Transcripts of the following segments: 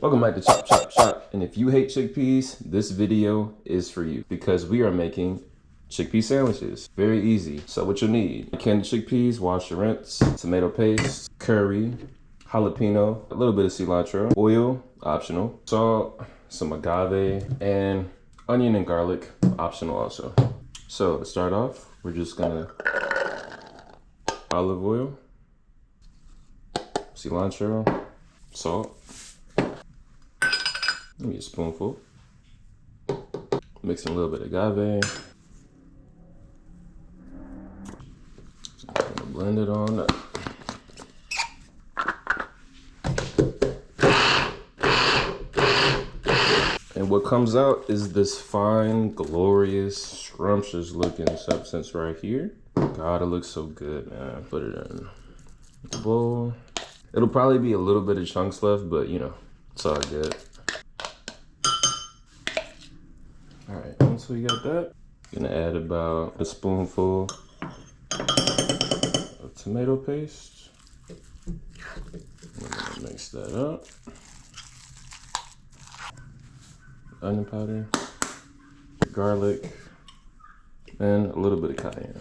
Welcome back to Chop Chop Chop. And if you hate chickpeas, this video is for you because we are making chickpea sandwiches. Very easy. So what you'll need: canned chickpeas, wash and rinse, tomato paste, curry, jalapeno, a little bit of cilantro, oil, optional, salt, some agave, and onion and garlic, optional also. So to start off, we're just gonna olive oil, cilantro, salt. Give me a spoonful. Mix in a little bit of agave. Blend it on up. And what comes out is this fine, glorious, scrumptious looking substance right here. God, it looks so good, man. Put it in the bowl. It'll probably be a little bit of chunks left, but you know, it's all good. All right, once we got that, I'm gonna add about a spoonful of tomato paste. I'm gonna mix that up. Onion powder, garlic, and a little bit of cayenne.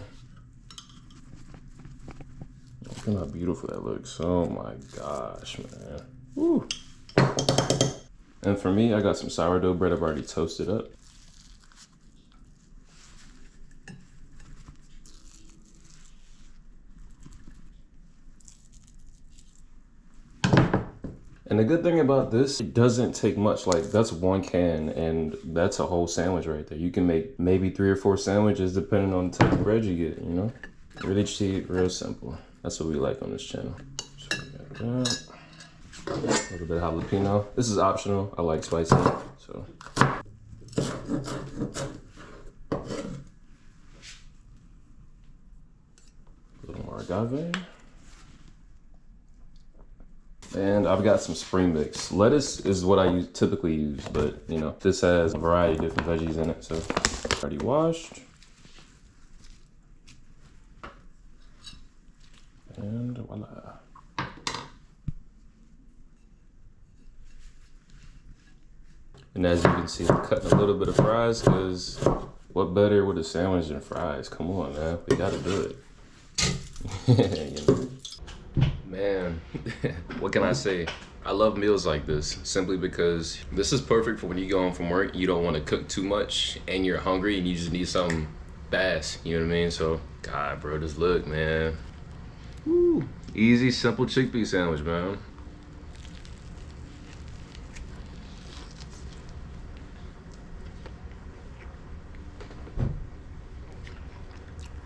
Look at how beautiful that looks. Oh my gosh, man. Woo. And for me, I got some sourdough bread I've already toasted up. And the good thing about this, it doesn't take much. Like, that's one can and that's a whole sandwich right there. You can make maybe 3 or 4 sandwiches depending on the type of bread you get, you know? Really cheap, real simple. That's what we like on this channel. So we got that. A little bit of jalapeno. This is optional. I like spicy, so. A little more agave. And I've got some spring mix. Lettuce is what I typically use, but you know, this has a variety of different veggies in it, so already washed. And voila. And as you can see, I'm cutting a little bit of fries because what better with a sandwich than fries? Come on, man, we gotta do it. You know? Man, what can I say? I love meals like this simply because this is perfect for when you go home from work. You don't want to cook too much and you're hungry and you just need something fast. You know what I mean? So, God, bro, just look, man. Woo. Easy, simple chickpea sandwich, man.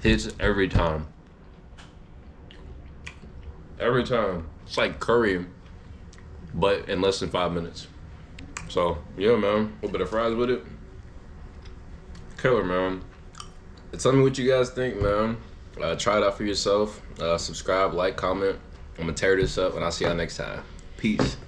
Hits every time. Every time. It's like curry, but in less than 5 minutes. So, yeah, man. A little bit of fries with it. Killer, man. Tell me what you guys think, man. Try it out for yourself. Subscribe, like, comment. I'm gonna tear this up, and I'll see y'all next time. Peace.